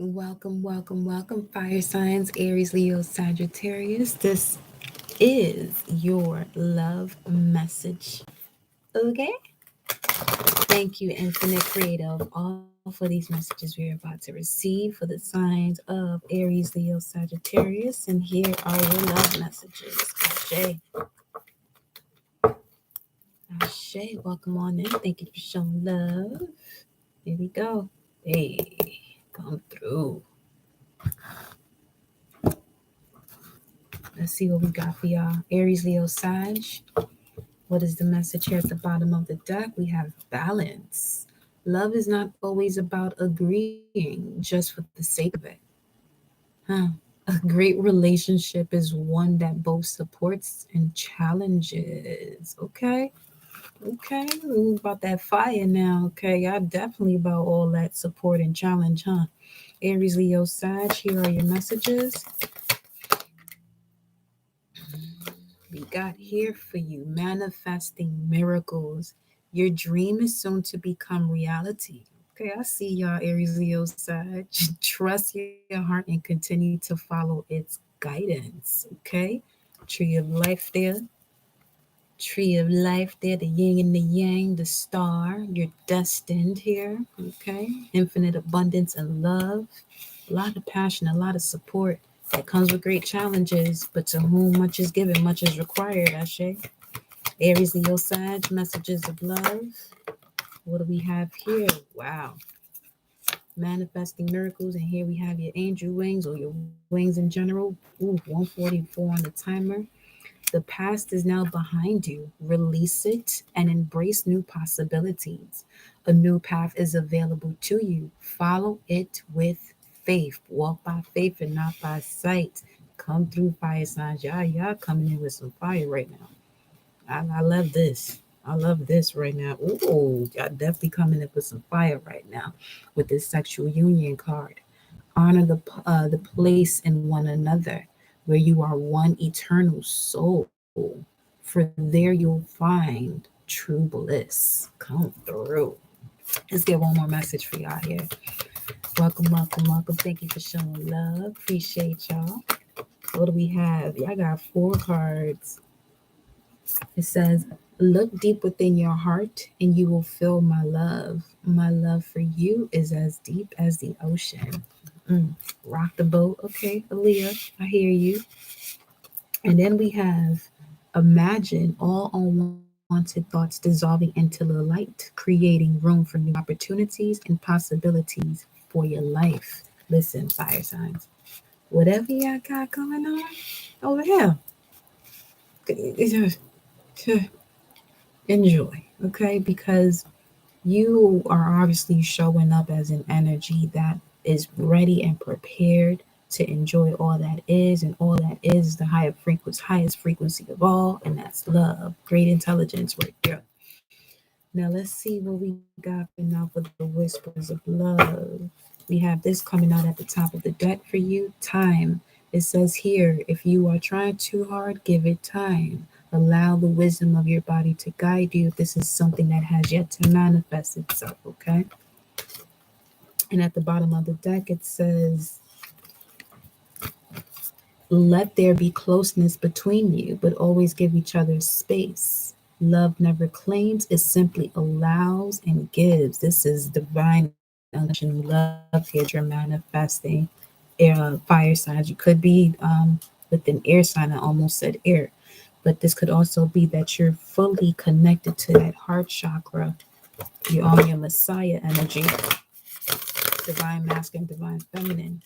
Welcome, fire signs, Aries, Leo, Sagittarius. This is your love message. Okay? Thank you, Infinite Creative, all for these messages we're about to receive for the signs of Aries, Leo, Sagittarius. And here are your love messages. Ashe. Ashe, welcome on in. Thank you for showing love. Here we go. Hey, come through. Let's see what we got for y'all. Aries, Leo, Sag. What is the message here at the bottom of the deck? We have balance. Love is not always about agreeing just for the sake of it. Huh. A great relationship is one that both supports and challenges. Okay. Okay. Ooh, about that fire now. Okay. Y'all definitely about all that support and challenge, huh? Aries, Leo, Sag, here are your messages. We got here for you manifesting miracles. Your dream is soon to become reality. Okay, I see y'all, Aries, Leo, Sag. Trust your heart and continue to follow its guidance. Okay, tree of life there. Tree of life there, the yin and the yang, the star. You're destined here. Okay, infinite abundance and love. A lot of passion, a lot of support. It comes with great challenges, but to whom much is given, much is required, Ashe. Aries, Leo, Sag, messages of love. What do we have here? Wow. Manifesting miracles. And here we have your angel wings or your wings in general. Ooh, 144 on the timer. The past is now behind you. Release it and embrace new possibilities. A new path is available to you. Follow it with faith. Walk by faith and not by sight. Come through, fire signs. Y'all coming in with some fire right now. I love this. I love this right now. Ooh, y'all definitely coming in with some fire right now with this sexual union card. Honor the place in one another, where you are one eternal soul. For there you'll find true bliss. Come through. Let's get one more message for y'all here. Welcome. Thank you for showing love. Appreciate y'all. What do we have? Y'all got four cards. It says, look deep within your heart and you will feel my love. My love for you is as deep as the ocean. Mm. Rock the boat. Okay, Aaliyah, I hear you. And then we have imagine all unwanted thoughts dissolving into the light, creating room for new opportunities and possibilities for your life. Listen, fire signs, whatever y'all got going on over here, enjoy, okay? Because you are obviously showing up as an energy that is ready and prepared to enjoy all that is, and all that is the highest frequency of all, and that's love. Great intelligence right there. Now let's see what we got for now for the whispers of love. We have this coming out at the top of the deck for you. Time. It says here, if you are trying too hard, give it time. Allow the wisdom of your body to guide you if this is something that has yet to manifest itself, okay? And at the bottom of the deck, it says, let there be closeness between you, but always give each other space. Love never claims, it simply allows and gives. This is divine unconditional love here that you're manifesting. Fire signs. You could be with an air sign. I almost said air. But this could also be that you're fully connected to that heart chakra. You're on your Messiah energy, divine masculine, divine feminine.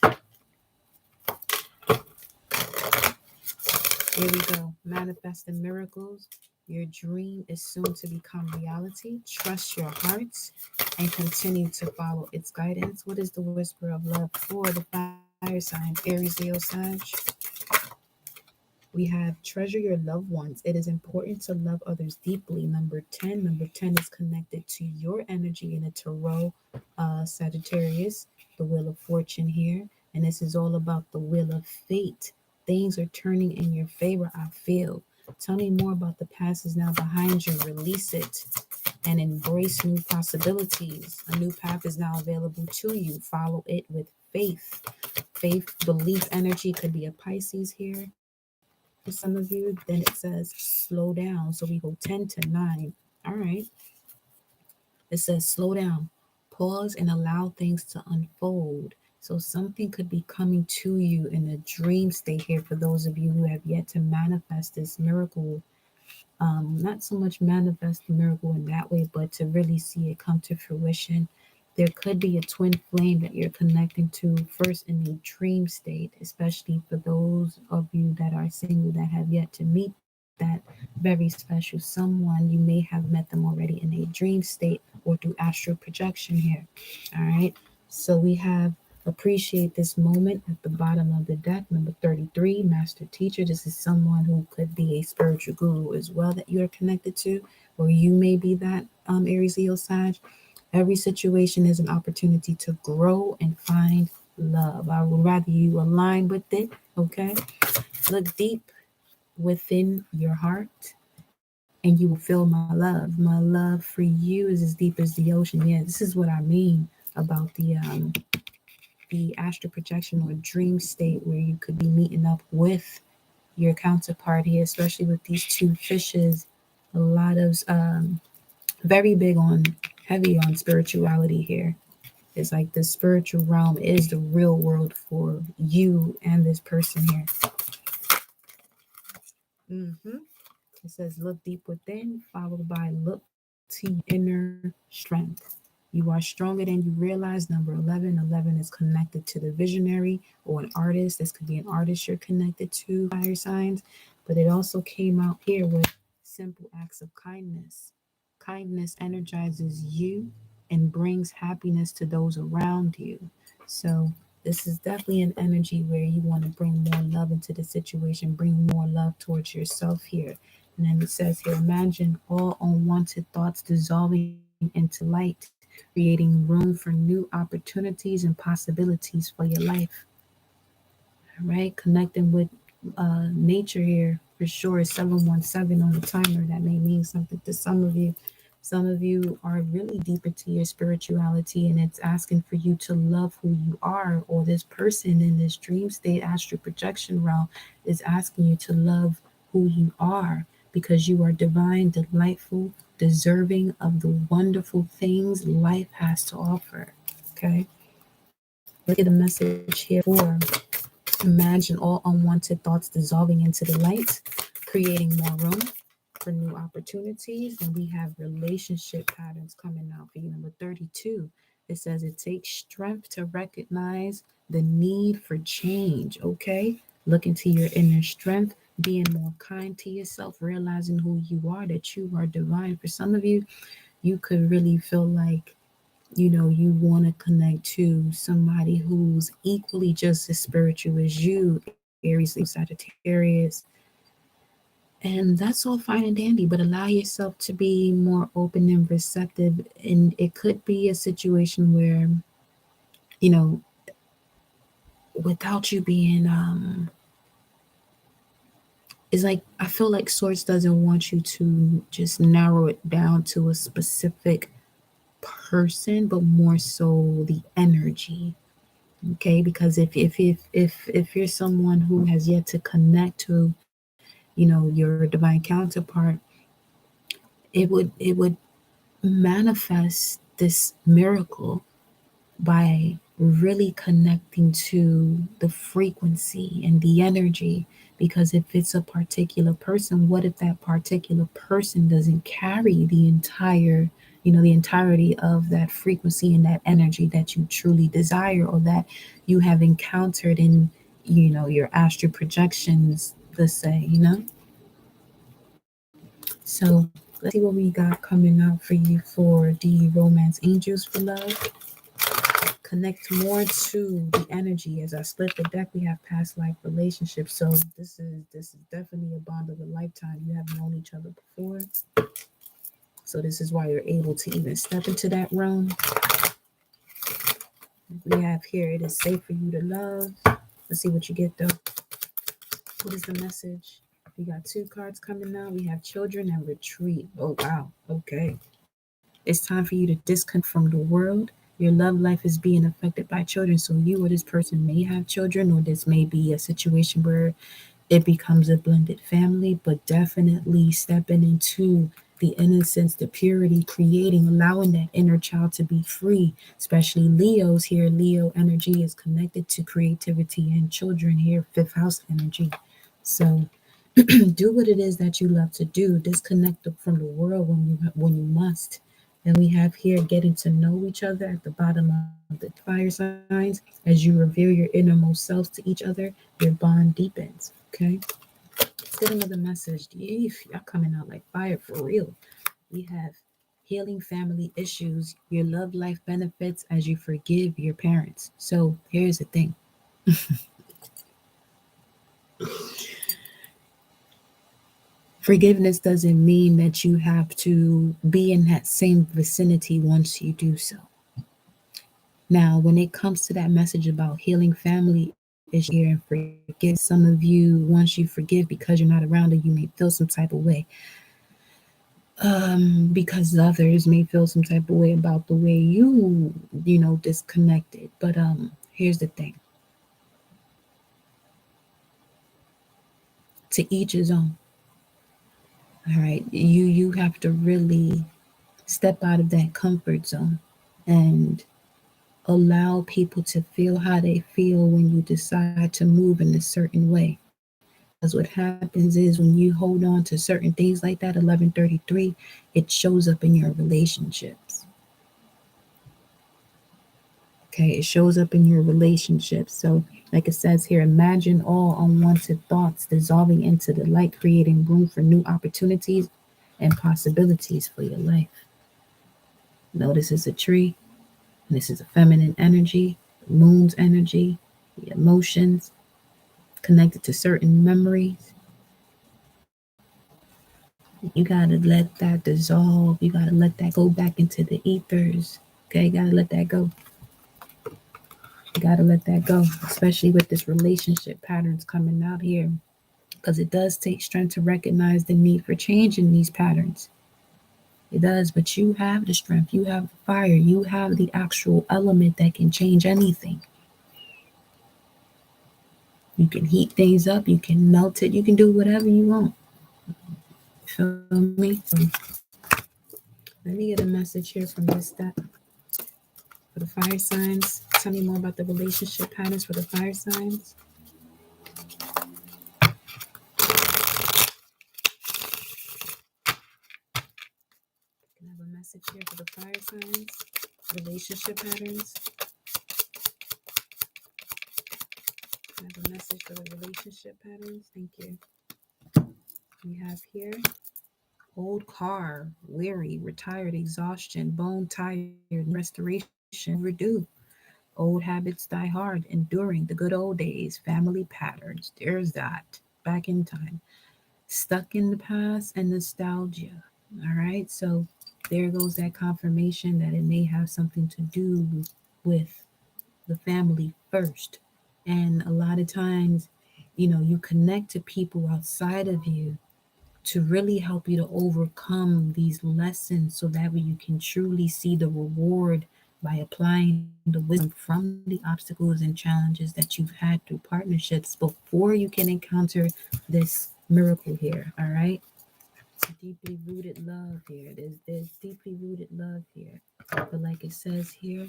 Here we go. Manifesting miracles. Your dream is soon to become reality. Trust your hearts and continue to follow its guidance. What is the whisper of love for the fire signs? Aries, Leo, Sag. We have treasure your loved ones. It is important to love others deeply. Number 10. Number 10 is connected to your energy in a tarot, Sagittarius, the wheel of fortune here. And this is all about the wheel of fate. Things are turning in your favor, I feel. Tell me more about the past is now behind you. Release it and embrace new possibilities. A new path is now available to you. Follow it with faith. Faith, belief, energy could be a Pisces here for some of you. Then it says slow down. So we go 10 to 9. All right. It says slow down, pause, and allow things to unfold. So something could be coming to you in a dream state here for those of you who have yet to manifest this miracle. Not so much manifest the miracle in that way, but to really see it come to fruition. There could be a twin flame that you're connecting to first in a dream state, especially for those of you that are single that have yet to meet that very special someone. You may have met them already in a dream state or through astral projection here. All right. So we have appreciate this moment at the bottom of the deck, number 33, master teacher. This is someone who could be a spiritual guru as well that you're connected to, or you may be that Aries, Leo, Sag. Every situation is an opportunity to grow and find love. I would rather you align with it. Okay, look deep within your heart and you will feel my love. My love for you is as deep as the ocean. Yeah, this is what I mean about the astral projection or dream state where you could be meeting up with your counterpart here, especially with these two fishes. A lot of very big on heavy on spirituality here. It's like the spiritual realm is the real world for you and this person here. hmm It says, look deep within, followed by look to your inner strength. You are stronger than you realize. Number 11. 11 is connected to the visionary or an artist. This could be an artist you're connected to, fire signs. But it also came out here with simple acts of kindness. Kindness energizes you and brings happiness to those around you. So this is definitely an energy where you want to bring more love into the situation, bring more love towards yourself here. And then it says here, imagine all unwanted thoughts dissolving into light, creating room for new opportunities and possibilities for your life. All right, connecting with nature here for sure. 717 on the timer. That may mean something to some of you. Some of you are really deep into your spirituality, and it's asking for you to love who you are, or this person in this dream state, astral projection realm, is asking you to love who you are because you are divine, delightful, deserving of the wonderful things life has to offer. Okay, let's get a message here for imagine all unwanted thoughts dissolving into the light, creating more room for new opportunities. And we have relationship patterns coming out for you. Number 32, it says it takes strength to recognize the need for change. Okay, look into your inner strength, being more kind to yourself, realizing who you are, that you are divine. For some of you, you could really feel like you want to connect to somebody who's equally just as spiritual as you, Aries, Leo, Sagittarius. And that's all fine and dandy, but allow yourself to be more open and receptive. And it could be a situation where, you know, without you being, it's like I feel like Source doesn't want you to just narrow it down to a specific person, but more so the energy. Okay, because if you're someone who has yet to connect to your divine counterpart, it would manifest this miracle by really connecting to the frequency and the energy. Because if it's a particular person, what if that particular person doesn't carry the entirety of that frequency and that energy that you truly desire, or that you have encountered in your astral projections, let's say. So let's see what we got coming out for you for the romance angels for love. Connect more to the energy. As I split the deck, we have past life relationships. So this is definitely a bond of a lifetime. You have known each other before. So this is why you're able to even step into that realm. We have here, it is safe for you to love. Let's see what you get though. What is the message? We got two cards coming out. We have children and retreat. Oh, wow. Okay. It's time for you to disconnect from the world. Your love life is being affected by children. So you or this person may have children, or this may be a situation where it becomes a blended family, but definitely stepping into the innocence, the purity, creating, allowing that inner child to be free, especially Leo's here. Leo energy is connected to creativity and children here, fifth house energy. So do what it is that you love to do. Disconnect from the world when you must. And we have here getting to know each other at the bottom of the fire signs. As you reveal your innermost selves to each other, your bond deepens. Okay. Let's get another message. Yeesh, y'all coming out like fire for real. We have healing family issues. Your love life benefits as you forgive your parents. So here's the thing. Forgiveness doesn't mean that you have to be in that same vicinity once you do so. Now, when it comes to that message about healing family issues here and forgive, some of you, once you forgive because you're not around it, you may feel some type of way. Because others may feel some type of way about the way you disconnected. But here's the thing. To each his own. All right. You have to really step out of that comfort zone and allow people to feel how they feel when you decide to move in a certain way. Because what happens is when you hold on to certain things like that, 1133, it shows up in your relationships. Okay, it shows up in your relationships. So, like it says here, imagine all unwanted thoughts dissolving into the light, creating room for new opportunities and possibilities for your life. Notice it's a tree, and this is a feminine energy, the moon's energy, the emotions connected to certain memories. You gotta let that dissolve. You gotta let that go back into the ethers. Okay, you gotta let that go. You gotta let that go, especially with this relationship patterns coming out here, because it does take strength to recognize the need for change in these patterns. It does, but you have the strength, you have the fire, you have the actual element that can change anything. You can heat things up, you can melt it, you can do whatever you want. Feel me? So let me get a message here from this step for the fire signs. Tell me more about the relationship patterns for the fire signs. Can I have a message here for the fire signs? Relationship patterns. Can I have a message for the relationship patterns? Thank you. We have here old car, weary, retired, exhaustion, bone tired, restoration, overdue. Old habits die hard, enduring the good old days, family patterns. There's that. Back in time. Stuck in the past and nostalgia. All right. So there goes that confirmation that it may have something to do with the family first. And a lot of times, you connect to people outside of you to really help you to overcome these lessons so that way you can truly see the reward by applying the wisdom from the obstacles and challenges that you've had through partnerships before you can encounter this miracle here. All right. Deeply rooted love here. There's deeply rooted love here. But like it says here,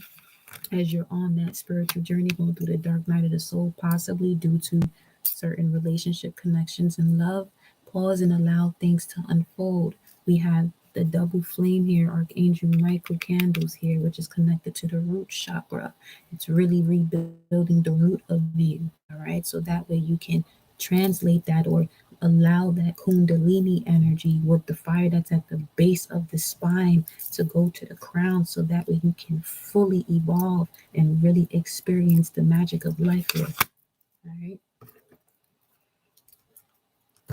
as you're on that spiritual journey, going through the dark night of the soul, possibly due to certain relationship connections and love, pause and allow things to unfold. We have the double flame here, Archangel Michael candles here, which is connected to the root chakra. It's really rebuilding the root of you. All right. So that way you can translate that or allow that kundalini energy with the fire that's at the base of the spine to go to the crown so that way you can fully evolve and really experience the magic of life here. All right.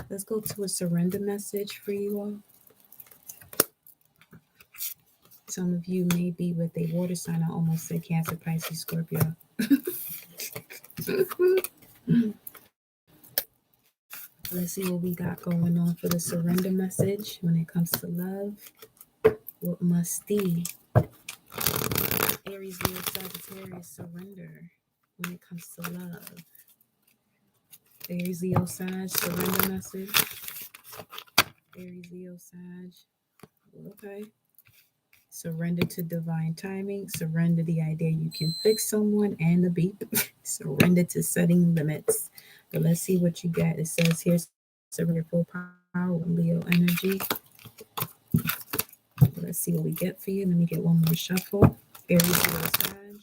Let's go to a surrender message for you all. Some of you may be with a water sign. I almost said Cancer, Pisces, Scorpio. Let me Let's see what we got going on for the surrender message when it comes to love. What must the Aries, Leo, Sagittarius surrender when it comes to love? Aries, Leo, Sag, surrender message. Aries, Leo, Sag. Okay. Surrender to divine timing. Surrender the idea you can fix someone and the beat. Surrender to setting limits. But let's see what you get. It says here, surrender full power with Leo energy. Let's see what we get for you. Let me get one more shuffle. Aries, Leo, Sag.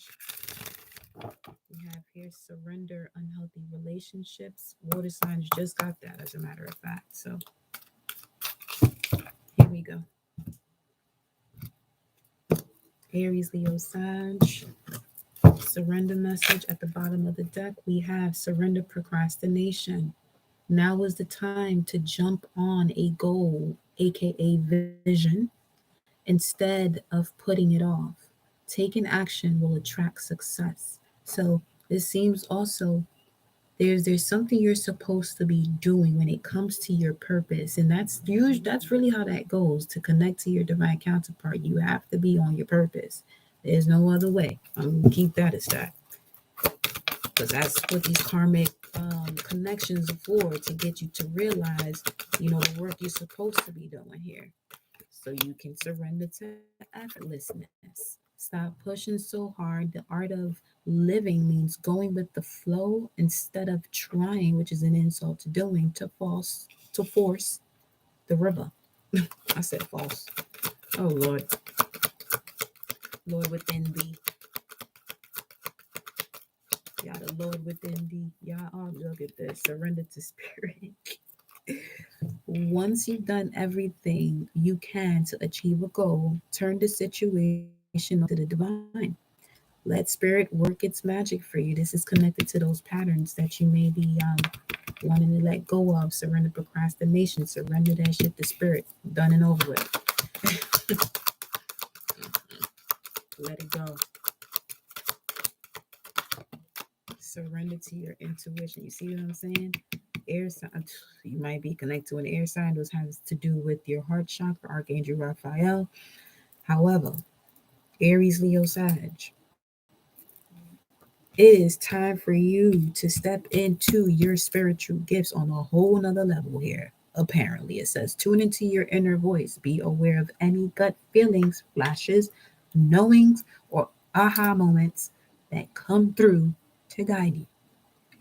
We have here surrender unhealthy relationships. Water signs just got that, as a matter of fact. So here we go. Aries, Leo, Sag. Surrender message at the bottom of the deck. We have surrender procrastination. Now is the time to jump on a goal, aka vision, instead of putting it off. Taking action will attract success. So it seems also there's something you're supposed to be doing when it comes to your purpose, and that's really how that goes. To connect to your divine counterpart, you have to be on your purpose. There's no other way. I'm gonna keep that as that, because that's what these karmic connections are for, to get you to realize, the work you're supposed to be doing here, so you can surrender to effortlessness. Stop pushing so hard. The art of living means going with the flow instead of trying, which is an insult to doing, to force the river. I said false. Oh Lord, Lord within thee. Y'all, the Lord within thee. Y'all, look at this. Surrender to spirit. Once you've done everything you can to achieve a goal, turn the situation over to the divine. Let spirit work its magic for you. This is connected to those patterns that you may be wanting to let go of. Surrender procrastination. Surrender that shit to spirit. Done and over with. Let it go. Surrender to your intuition. You see what I'm saying? Air sign, you might be connected to an air sign. Those has to do with your heart chakra, Archangel Raphael. However, Aries, Leo, Sag, it is time for you to step into your spiritual gifts on a whole nother level here. Apparently, it says tune into your inner voice. Be aware of any gut feelings, flashes, knowings, or aha moments that come through to guide you.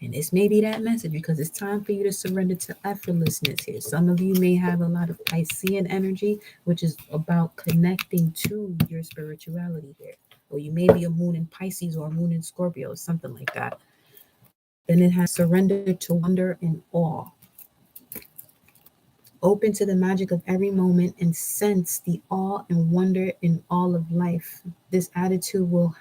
And this may be that message, because it's time for you to surrender to effortlessness here. Some of you may have a lot of Piscean energy, which is about connecting to your spirituality here. Or you may be a moon in Pisces or a moon in Scorpio, something like that. Then it has surrender to wonder and awe. Open to the magic of every moment and sense the awe and wonder in all of life. This attitude will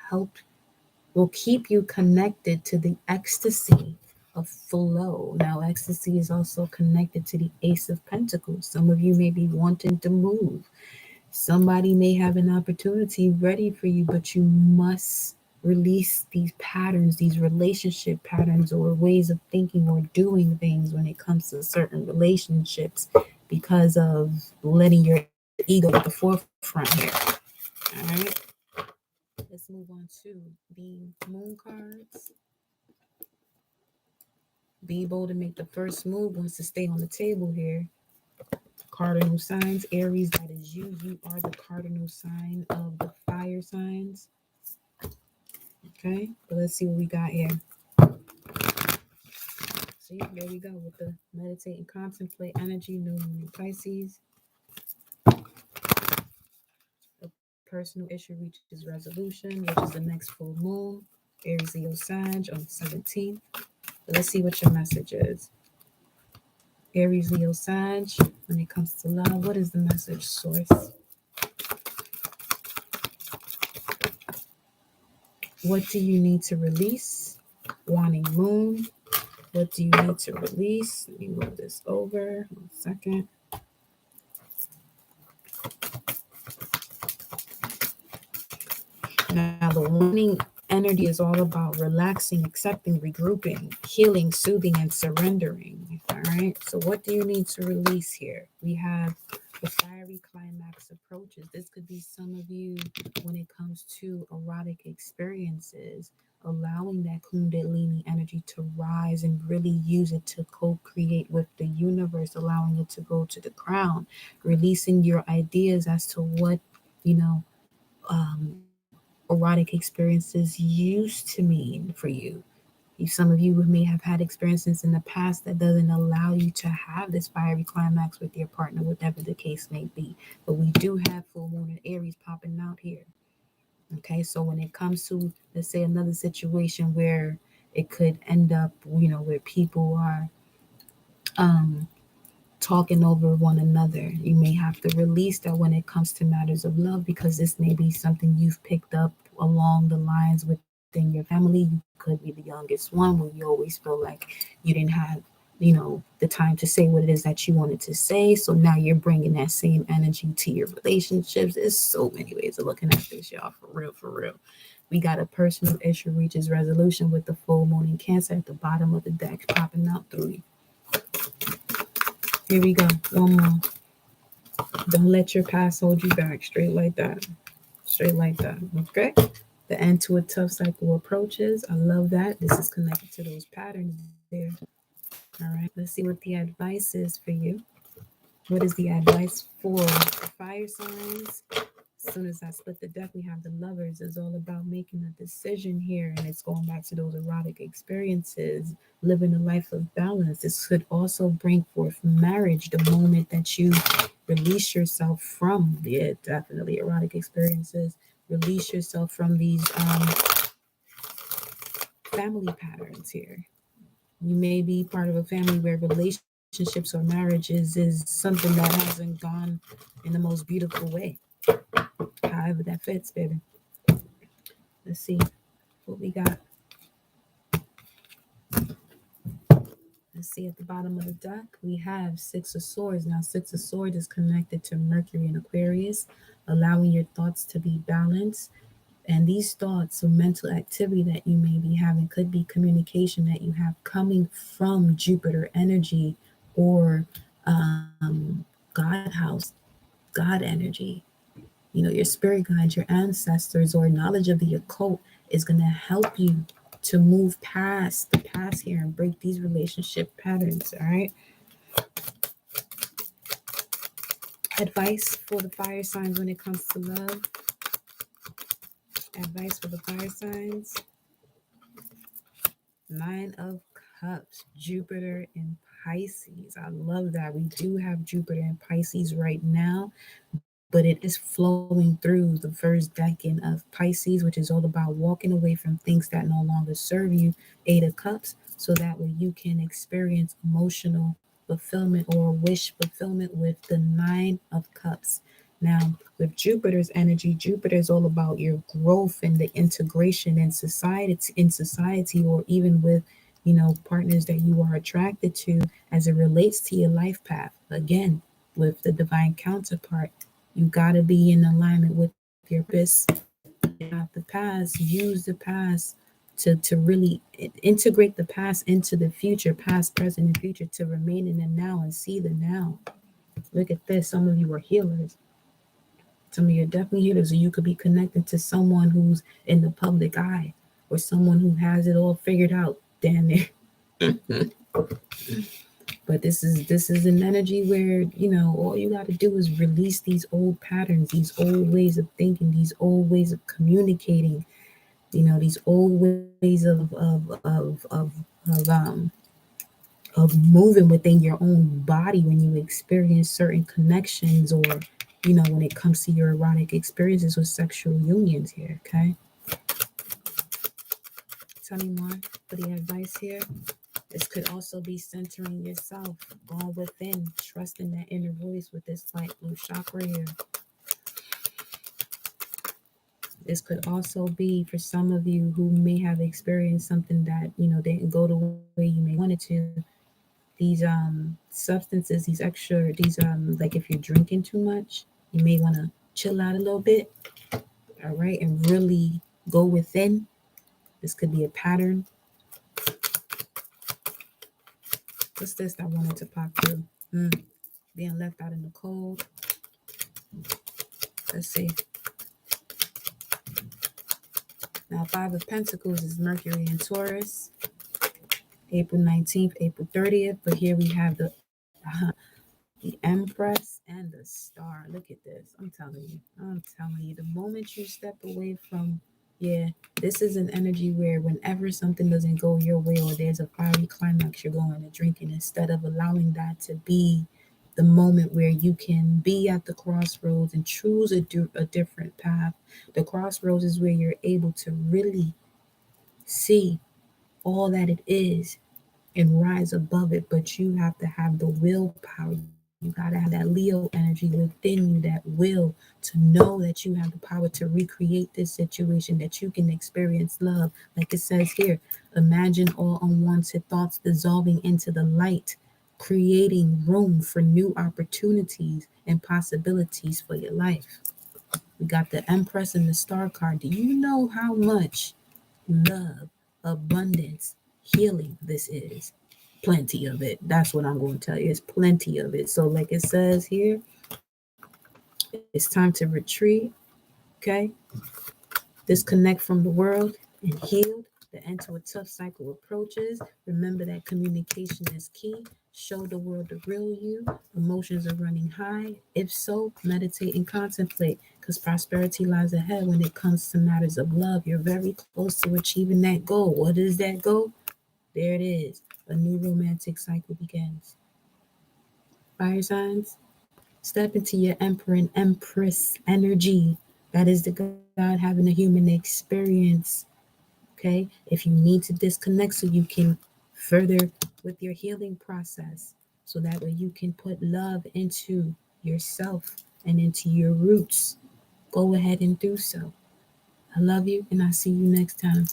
keep you connected to the ecstasy of flow. Now, ecstasy is also connected to the Ace of Pentacles. Some of you may be wanting to move. Somebody may have an opportunity ready for you, but you must release these patterns, these relationship patterns, or ways of thinking or doing things when it comes to certain relationships, because of letting your ego at the forefront here. All right. Let's move on to the moon cards. Be bold and make the first move wants to stay on the table here. Cardinal signs. Aries, that is you. You are the cardinal sign of the fire signs. Okay, but let's see what we got here. See, there we go with the meditate and contemplate energy, new moon in Pisces. A personal issue reaches resolution, which is the next full moon. Aries, Leo, Sag on the 17th. But let's see what your message is. Aries, Leo, Sag, when it comes to love, what is the message, source? What do you need to release? Wanting moon. What do you need to release? Let me move this over. 1 second. Now, the wanting energy is all about relaxing, accepting, regrouping, healing, soothing, and surrendering. All right. So, what do you need to release here? We have the fiery climax approaches. This could be some of you when it comes to erotic experiences, allowing that Kundalini energy to rise and really use it to co create with the universe, allowing it to go to the crown, releasing your ideas as to what, you know, erotic experiences used to mean for you. Some of you may have had experiences in the past that doesn't allow you to have this fiery climax with your partner, whatever the case may be. But we do have full moon and Aries popping out here. Okay, so when it comes to, let's say, another situation where it could end up, where people are um, talking over one another. You may have to release that when it comes to matters of love, because this may be something you've picked up along the lines within your family. You could be the youngest one where you always feel like you didn't have, the time to say what it is that you wanted to say. So now you're bringing that same energy to your relationships. There's so many ways of looking at this, y'all. For real, for real. We got a personal issue reaches resolution with the full moon in Cancer at the bottom of the deck popping out through you. Here we go. One more. Don't let your past hold you back. Straight like that. Straight like that. Okay? The end to a tough cycle approaches. I love that. This is connected to those patterns there. All right. Let's see what the advice is for you. What is the advice for the fire signs? As soon as I split the deck, we have the lovers. It's all about making a decision here. And it's going back to those erotic experiences, living a life of balance. This could also bring forth marriage the moment that you release yourself from, yeah, definitely erotic experiences. Release yourself from these family patterns here. You may be part of a family where relationships or marriages is something that hasn't gone in the most beautiful way. However, that fits, baby. Let's see what we got. Let's see at the bottom of the deck, we have Six of Swords. Now, Six of Swords is connected to Mercury and Aquarius, allowing your thoughts to be balanced. And these thoughts or mental activity that you may be having could be communication that you have coming from Jupiter energy or God house, God energy. Your spirit guides, your ancestors, or knowledge of the occult is going to help you to move past the past here and break these relationship patterns. All right. Advice for the fire signs when it comes to love. Advice for the fire signs. Nine of Cups, Jupiter and Pisces. I love that. We do have Jupiter and Pisces right now, but it is flowing through the first decan of Pisces, which is all about walking away from things that no longer serve you. Eight of Cups, so that way you can experience emotional fulfillment or wish fulfillment with the Nine of Cups. Now, with Jupiter's energy, Jupiter is all about your growth and the integration in society, or even with partners that you are attracted to as it relates to your life path. Again, with the divine counterpart, you got to be in alignment with your purpose. Not the past. Use the past to really integrate the past into the future, past, present, and future, to remain in the now and see the now. Look at this. Some of you are healers. Some of you are definitely healers. So you could be connected to someone who's in the public eye, or someone who has it all figured out. Damn it. But this is an energy where all you got to do is release these old patterns, these old ways of thinking, these old ways of communicating, these old ways of moving within your own body when you experience certain connections, or when it comes to your erotic experiences with sexual unions here. Okay, tell me more for the advice here. This could also be centering yourself, going within, trusting that inner voice with this light blue chakra here. This could also be for some of you who may have experienced something that didn't go the way you may want it to. These substances, these like if you're drinking too much, you may want to chill out a little bit. All right, and really go within This could be a pattern. What's this I wanted to pop through? Being left out in the cold. Let's see. Now, Five of Pentacles is Mercury in Taurus, April 19th, April 30th. But here we have the Empress and the Star. Look at this. I'm telling you, the moment you step away from, yeah, this is an energy where whenever something doesn't go your way or there's a fiery climax, you're going to drinking instead of allowing that to be the moment where you can be at the crossroads and choose a different path. The crossroads is where you're able to really see all that it is and rise above it, but you have to have the willpower. You got to have that Leo energy within you, that will to know that you have the power to recreate this situation, that you can experience love. Like it says here, imagine all unwanted thoughts dissolving into the light, creating room for new opportunities and possibilities for your life. We got the Empress and the Star card. Do you know how much love, abundance, healing this is? Plenty of it. That's what I'm going to tell you. It's plenty of it. So, like it says here, it's time to retreat, okay? Disconnect from the world and heal. The end to a tough cycle approaches. Remember that communication is key. Show the world the real you. Emotions are running high. If so, meditate and contemplate because prosperity lies ahead when it comes to matters of love. You're very close to achieving that goal. What is that goal? There it is. A new romantic cycle begins. Fire signs, step into your Emperor and Empress energy. That is the God having a human experience. Okay? If you need to disconnect so you can further with your healing process, so that way you can put love into yourself and into your roots, go ahead and do so. I love you, and I'll see you next time.